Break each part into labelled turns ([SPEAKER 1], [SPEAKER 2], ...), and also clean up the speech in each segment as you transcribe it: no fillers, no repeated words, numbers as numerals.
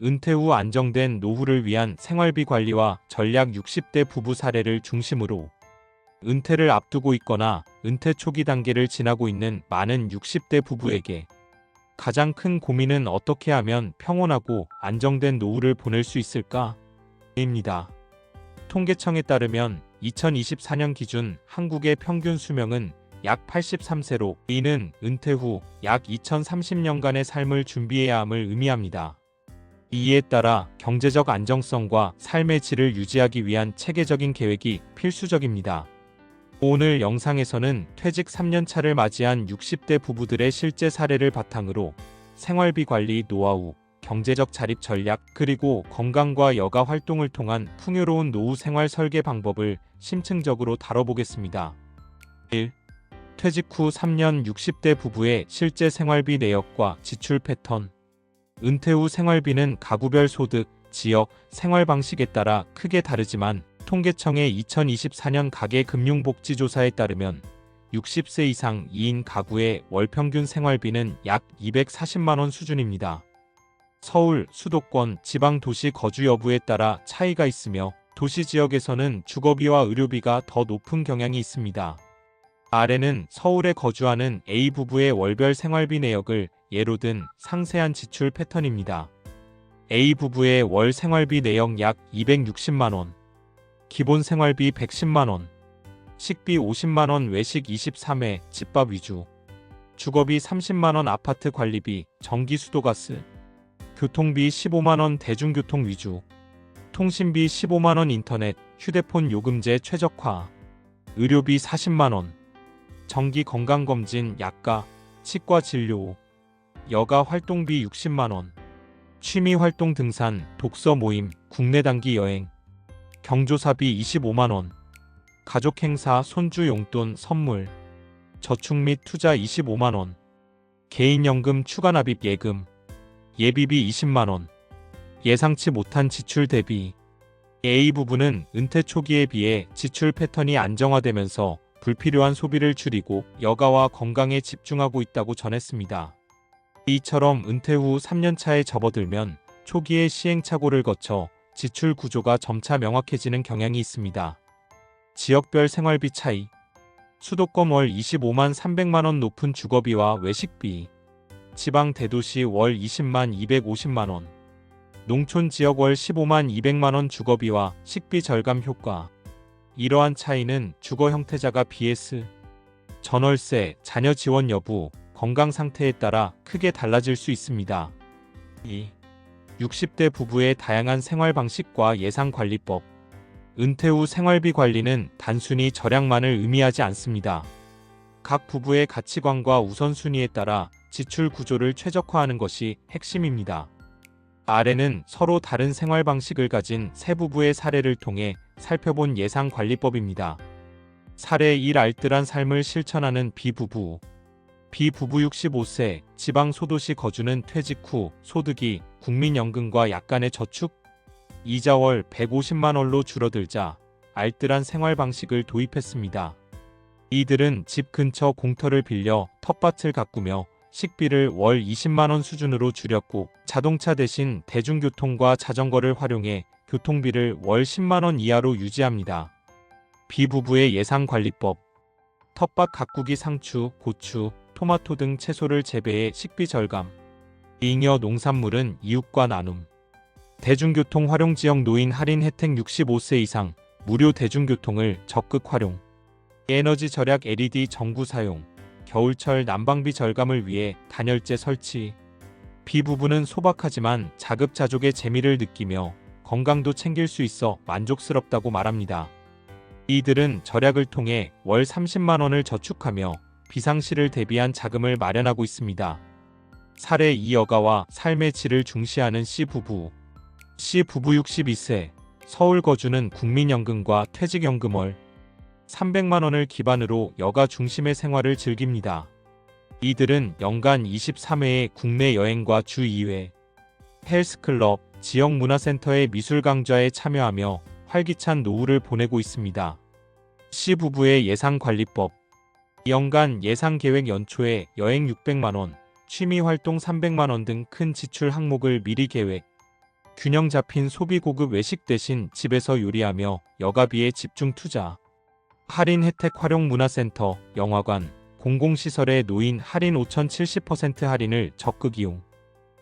[SPEAKER 1] 은퇴 후 안정된 노후를 위한 생활비 관리와 전략 60대 부부 사례를 중심으로 은퇴를 앞두고 있거나 은퇴 초기 단계를 지나고 있는 많은 60대 부부에게 가장 큰 고민은 어떻게 하면 평온하고 안정된 노후를 보낼 수 있을까? 입니다. 통계청에 따르면 2024년 기준 한국의 평균 수명은 약 83세로 이는 은퇴 후 약 2030년간의 삶을 준비해야 함을 의미합니다. 이에 따라 경제적 안정성과 삶의 질을 유지하기 위한 체계적인 계획이 필수적입니다. 오늘 영상에서는 퇴직 3년 차를 맞이한 60대 부부들의 실제 사례를 바탕으로 생활비 관리 노하우, 경제적 자립 전략, 그리고 건강과 여가 활동을 통한 풍요로운 노후 생활 설계 방법을 심층적으로 다뤄보겠습니다. 1. 퇴직 후 3년 60대 부부의 실제 생활비 내역과 지출 패턴. 은퇴 후 생활비는 가구별 소득, 지역, 생활 방식에 따라 크게 다르지만 통계청의 2024년 가계금융복지조사에 따르면 60세 이상 2인 가구의 월 평균 생활비는 약 240만원 수준입니다. 서울, 수도권, 지방 도시 거주 여부에 따라 차이가 있으며 도시 지역에서는 주거비와 의료비가 더 높은 경향이 있습니다. 아래는 서울에 거주하는 A 부부의 월별 생활비 내역을 예로 든 상세한 지출 패턴입니다. A 부부의 월 생활비 내역 약 260만원, 기본 생활비 110만원, 식비 50만원, 외식 23회, 집밥 위주, 주거비 30만원, 아파트 관리비, 전기 수도 가스, 교통비 15만원, 대중교통 위주, 통신비 15만원, 인터넷, 휴대폰 요금제 최적화, 의료비 40만원, 정기 건강검진, 약가, 치과 진료, 여가 활동비 60만원, 취미활동 등산, 독서 모임, 국내 단기 여행, 경조사비 25만원, 가족행사, 손주 용돈, 선물, 저축 및 투자 25만원, 개인연금 추가 납입 예금, 예비비 20만원, 예상치 못한 지출 대비. A 부부는 은퇴 초기에 비해 지출 패턴이 안정화되면서 불필요한 소비를 줄이고 여가와 건강에 집중하고 있다고 전했습니다. 이처럼 은퇴 후 3년 차에 접어들면 초기에 시행착오를 거쳐 지출 구조가 점차 명확해지는 경향이 있습니다. 지역별 생활비 차이. 수도권 월 25만 300만원 높은 주거비와 외식비, 지방 대도시 월 20만 250만원, 농촌 지역 월 15만 200만원 주거비와 식비 절감 효과. 이러한 차이는 주거 형태자가 BS, 전월세, 자녀 지원 여부, 건강 상태에 따라 크게 달라질 수 있습니다. 2. 60대 부부의 다양한 생활 방식과 예산 관리법. 은퇴 후 생활비 관리는 단순히 절약만을 의미하지 않습니다. 각 부부의 가치관과 우선순위에 따라 지출 구조를 최적화하는 것이 핵심입니다. 아래는 서로 다른 생활 방식을 가진 세 부부의 사례를 통해 살펴본 예산 관리법입니다. 사례 1. 알뜰한 삶을 실천하는 B부부. B부부 65세, 지방 소도시 거주는 퇴직 후 소득이 국민연금과 약간의 저축, 이자월 150만원로 줄어들자 알뜰한 생활 방식을 도입했습니다. 이들은 집 근처 공터를 빌려 텃밭을 가꾸며 식비를 월 20만원 수준으로 줄였고 자동차 대신 대중교통과 자전거를 활용해 교통비를 월 10만원 이하로 유지합니다. B부부의 예산관리법. 텃밭 가꾸기, 상추, 고추, 토마토 등 채소를 재배해 식비 절감. 잉여 농산물은 이웃과 나눔. 대중교통 활용, 지역 노인 할인 혜택, 65세 이상 무료 대중교통을 적극 활용. 에너지 절약, LED 전구 사용. 겨울철 난방비 절감을 위해 단열재 설치. B부부는 소박하지만 자급자족의 재미를 느끼며 건강도 챙길 수 있어 만족스럽다고 말합니다. 이들은 절약을 통해 월 30만원을 저축하며 비상시를 대비한 자금을 마련하고 있습니다. 사례 2. 여가와 삶의 질을 중시하는 C부부. C부부 62세, 서울 거주는 국민연금과 퇴직연금 월 300만원을 기반으로 여가 중심의 생활을 즐깁니다. 이들은 연간 23회의 국내 여행과 주 2회 헬스클럽, 지역 문화센터의 미술 강좌에 참여하며 활기찬 노후를 보내고 있습니다. C부부의 예산관리법. 연간 예산계획, 연초에 여행 600만원, 취미활동 300만원 등 큰 지출 항목을 미리 계획. 균형 잡힌 소비 고급 외식 대신 집에서 요리하며 여가비에 집중 투자. 할인 혜택 활용 문화센터, 영화관, 공공시설에 노인 할인 5,070% 할인을 적극 이용.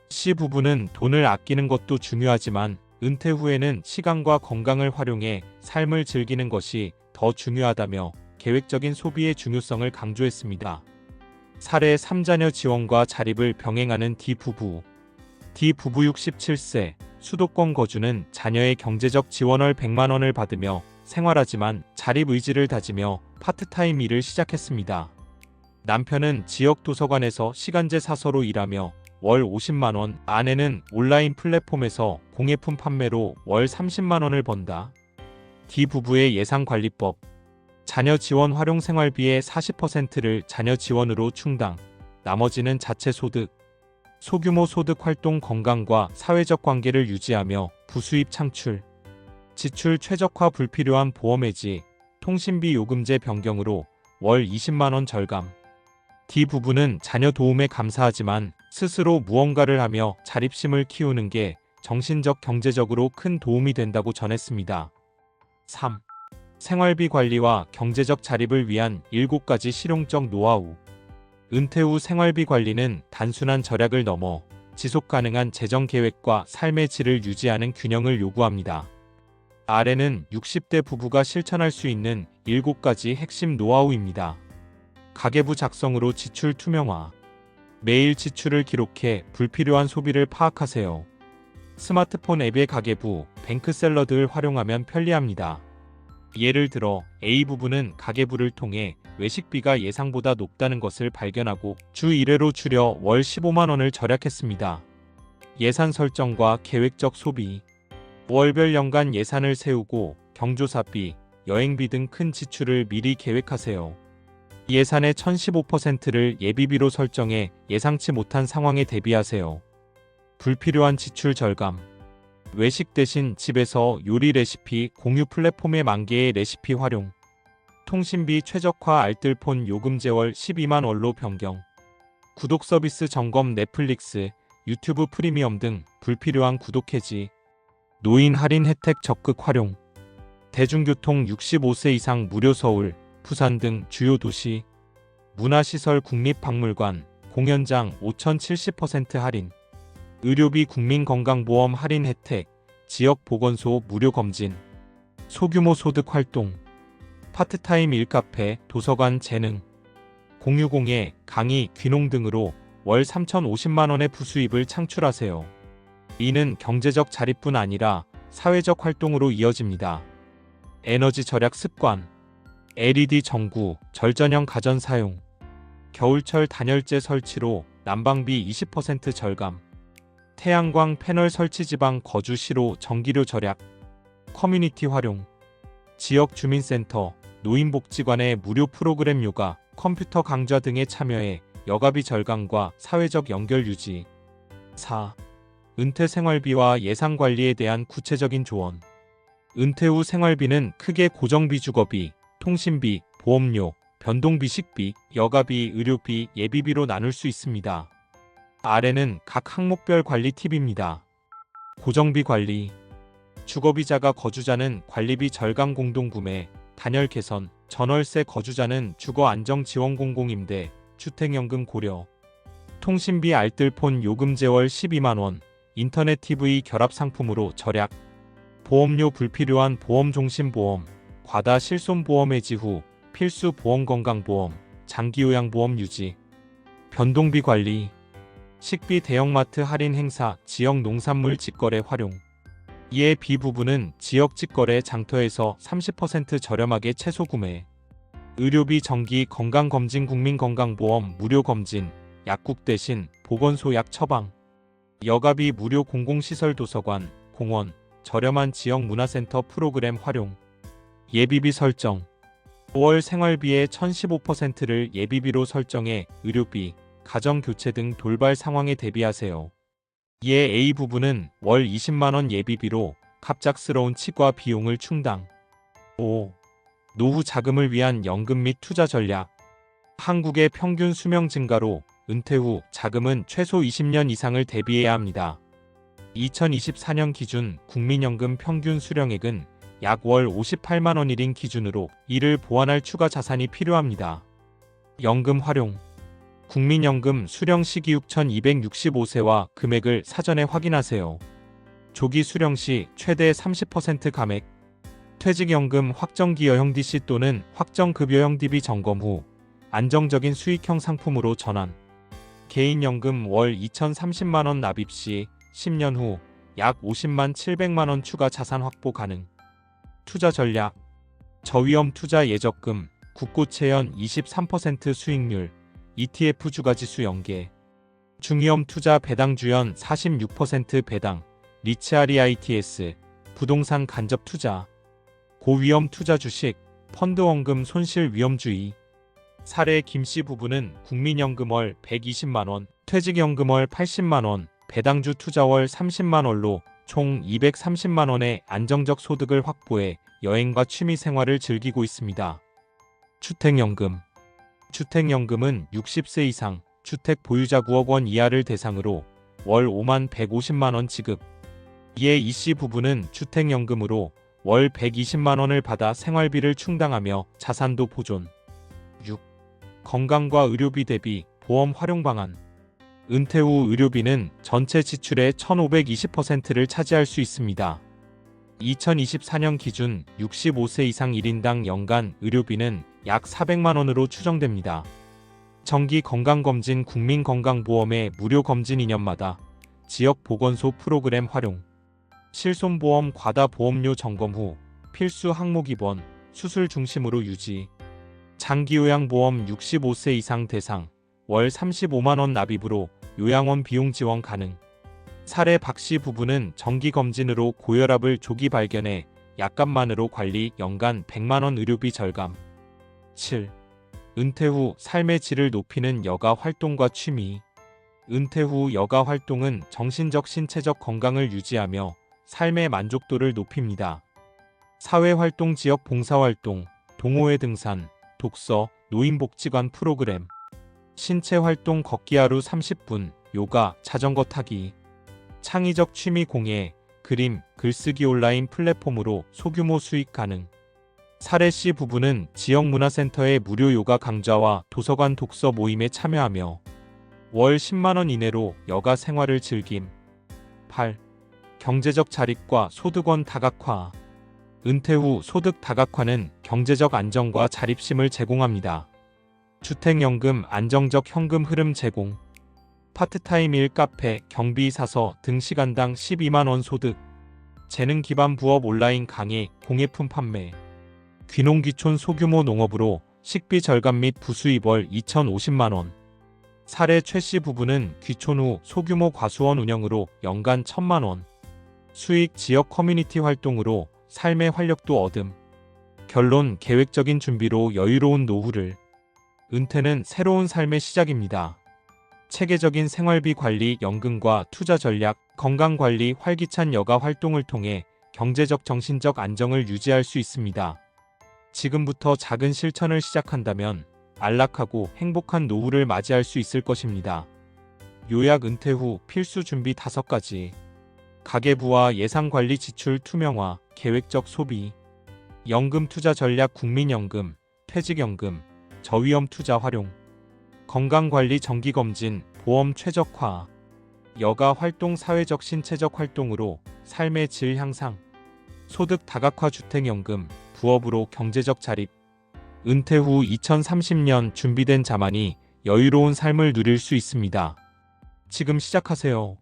[SPEAKER 1] C 부부는 돈을 아끼는 것도 중요하지만 은퇴 후에는 시간과 건강을 활용해 삶을 즐기는 것이 더 중요하다며 계획적인 소비의 중요성을 강조했습니다. 사례 3자녀 지원과 자립을 병행하는 D 부부. D 부부 67세, 수도권 거주는 자녀의 경제적 지원을 100만 원을 받으며 생활하지만 자립 의지를 다지며 파트타임 일을 시작했습니다. 남편은 지역 도서관에서 시간제 사서로 일하며 월 50만 원, 아내는 온라인 플랫폼에서 공예품 판매로 월 30만 원을 번다. D 부부의 예산관리법. 자녀 지원 활용 생활비의 40%를 자녀 지원으로 충당, 나머지는 자체 소득. 소규모 소득 활동 건강과 사회적 관계를 유지하며 부수입 창출. 지출 최적화 불필요한 보험 해지, 통신비 요금제 변경으로 월 20만 원 절감. D 부부는 자녀 도움에 감사하지만 스스로 무언가를 하며 자립심을 키우는 게 정신적 경제적으로 큰 도움이 된다고 전했습니다. 3. 생활비 관리와 경제적 자립을 위한 7가지 실용적 노하우. 은퇴 후 생활비 관리는 단순한 절약을 넘어 지속 가능한 재정 계획과 삶의 질을 유지하는 균형을 요구합니다. 아래는 60대 부부가 실천할 수 있는 7가지 핵심 노하우입니다. 가계부 작성으로 지출 투명화. 매일 지출을 기록해 불필요한 소비를 파악하세요. 스마트폰 앱의 가계부, 뱅크샐러드를 활용하면 편리합니다. 예를 들어 A 부부는 가계부를 통해 외식비가 예상보다 높다는 것을 발견하고 주 1회로 줄여 월 15만 원을 절약했습니다. 예산 설정과 계획적 소비. 월별 연간 예산을 세우고 경조사비, 여행비 등 큰 지출을 미리 계획하세요. 예산의 1015%를 예비비로 설정해 예상치 못한 상황에 대비하세요. 불필요한 지출 절감. 외식 대신 집에서 요리 레시피 공유 플랫폼의 만개의 레시피 활용. 통신비 최적화 알뜰폰 요금제 월 12만 원로 변경. 구독 서비스 점검 넷플릭스, 유튜브 프리미엄 등 불필요한 구독 해지. 노인 할인 혜택 적극 활용. 대중교통 65세 이상 무료 서울, 부산 등 주요 도시. 문화시설 국립박물관, 공연장 5,070% 할인. 의료비 국민건강보험 할인 혜택, 지역보건소 무료 검진. 소규모 소득 활동. 파트타임 일카페, 도서관 재능. 공유공예, 강의, 귀농 등으로 월 3,050만 원의 부수입을 창출하세요. 이는 경제적 자립뿐 아니라 사회적 활동으로 이어집니다. 에너지 절약 습관. LED 전구, 절전형 가전 사용. 겨울철 단열재 설치로 난방비 20% 절감. 태양광 패널 설치 지방 거주 시로 전기료 절약. 커뮤니티 활용. 지역 주민센터, 노인복지관의 무료 프로그램 요가, 컴퓨터 강좌 등에 참여해 여가비 절감과 사회적 연결 유지. 4. 은퇴 생활비와 예산 관리에 대한 구체적인 조언. 은퇴 후 생활비는 크게 고정비 주거비, 통신비, 보험료, 변동비 식비, 여가비, 의료비, 예비비로 나눌 수 있습니다. 아래는 각 항목별 관리 팁입니다. 고정비 관리. 주거비자가 거주자는 관리비 절감 공동구매, 단열 개선, 전월세 거주자는 주거 안정 지원 공공임대, 주택연금 고려. 통신비 알뜰폰 요금제 월 12만 원, 인터넷 TV 결합 상품으로 절약. 보험료 불필요한 보험 종신보험, 과다 실손보험 해지 후 필수 보험건강보험, 장기요양보험 유지. 변동비 관리. 식비 대형마트 할인 행사, 지역 농산물 직거래 활용. 이에 B 부부는 지역 직거래 장터에서 30% 저렴하게 채소 구매. 의료비 정기 건강검진 국민건강보험 무료 검진, 약국 대신 보건소 약 처방. 여가비 무료 공공시설 도서관, 공원, 저렴한 지역 문화센터 프로그램 활용. 예비비 설정. 5월 생활비의 1015%를 예비비로 설정해 의료비, 가정교체 등 돌발 상황에 대비하세요. 이에 A 부부는 월 20만 원 예비비로 갑작스러운 치과 비용을 충당. 5. 노후 자금을 위한 연금 및 투자 전략. 한국의 평균 수명 증가로 은퇴 후 자금은 최소 20년 이상을 대비해야 합니다. 2024년 기준 국민연금 평균 수령액은 약 월 58만 원 1인 기준으로 이를 보완할 추가 자산이 필요합니다. 연금 활용. 국민연금 수령 시기 6,265세와 금액을 사전에 확인하세요. 조기 수령 시 최대 30% 감액. 퇴직연금 확정기여형 DC 또는 확정급여형 DB 점검 후 안정적인 수익형 상품으로 전환. 개인연금 월 2,030만 원 납입 시 10년 후 약 50만 700만 원 추가 자산 확보 가능. 투자 전략. 저위험 투자 예적금, 국고채연 23% 수익률, ETF 주가지수 연계. 중위험 투자 배당주연 46% 배당, 리츠아리 ITS, 부동산 간접 투자. 고위험 투자 주식, 펀드원금 손실 위험주의. 사례 김씨 부부는 국민연금 월 120만 원, 퇴직연금 월 80만 원, 배당주 투자 월 30만 원로 총 230만 원의 안정적 소득을 확보해 여행과 취미 생활을 즐기고 있습니다. 주택연금. 주택연금은 60세 이상 주택 보유자 9억 원 이하를 대상으로 월 5만 150만 원 지급. 이에 이씨 부부는 주택연금으로 월 120만 원을 받아 생활비를 충당하며 자산도 보존. 6. 건강과 의료비 대비 보험 활용 방안. 은퇴 후 의료비는 전체 지출의 1,520%를 차지할 수 있습니다. 2024년 기준 65세 이상 1인당 연간 의료비는 약 400만 원으로 추정됩니다. 정기 건강검진 국민건강보험의 무료 검진 2년마다 지역보건소 프로그램 활용. 실손보험 과다보험료 점검 후 필수 항목 입원, 수술 중심으로 유지. 장기요양보험 65세 이상 대상 월 35만 원 납입으로 요양원 비용 지원 가능. 사례 박씨 부부는 정기검진으로 고혈압을 조기 발견해 약값만으로 관리 연간 100만 원 의료비 절감. 7. 은퇴 후 삶의 질을 높이는 여가 활동과 취미. 은퇴 후 여가 활동은 정신적 신체적 건강을 유지하며 삶의 만족도를 높입니다. 사회활동 지역 봉사활동, 동호회 등산, 독서, 노인복지관 프로그램. 신체활동 걷기 하루 30분, 요가, 자전거 타기. 창의적 취미 공예, 그림, 글쓰기 온라인 플랫폼으로 소규모 수익 가능. 사례 씨 부부는 지역문화센터의 무료 요가 강좌와 도서관 독서 모임에 참여하며 월 10만 원 이내로 여가 생활을 즐김. 8. 경제적 자립과 소득원 다각화. 은퇴 후 소득 다각화는 경제적 안정과 자립심을 제공합니다. 주택연금 안정적 현금 흐름 제공. 파트타임 일 카페, 경비 사서 등 시간당 12만 원 소득. 재능 기반 부업 온라인 강의, 공예품 판매. 귀농귀촌 소규모 농업으로 식비 절감 및 부수입 월 2,050만 원. 사례 최씨 부부는 귀촌 후 소규모 과수원 운영으로 연간 1,000만 원. 수익 지역 커뮤니티 활동으로 삶의 활력도 얻음. 결론 계획적인 준비로 여유로운 노후를. 은퇴는 새로운 삶의 시작입니다. 체계적인 생활비 관리, 연금과 투자 전략, 건강관리, 활기찬 여가 활동을 통해 경제적 정신적 안정을 유지할 수 있습니다. 지금부터 작은 실천을 시작한다면 안락하고 행복한 노후를 맞이할 수 있을 것입니다. 요약. 은퇴 후 필수 준비 5가지. 가계부와 예산관리 지출 투명화, 계획적 소비. 연금 투자 전략 국민연금, 퇴직연금, 저위험 투자 활용. 건강관리 정기검진, 보험 최적화. 여가 활동 사회적 신체적 활동으로 삶의 질 향상. 소득 다각화 주택연금, 부업으로 경제적 자립. 은퇴 후 2030년 준비된 자만이 여유로운 삶을 누릴 수 있습니다. 지금 시작하세요.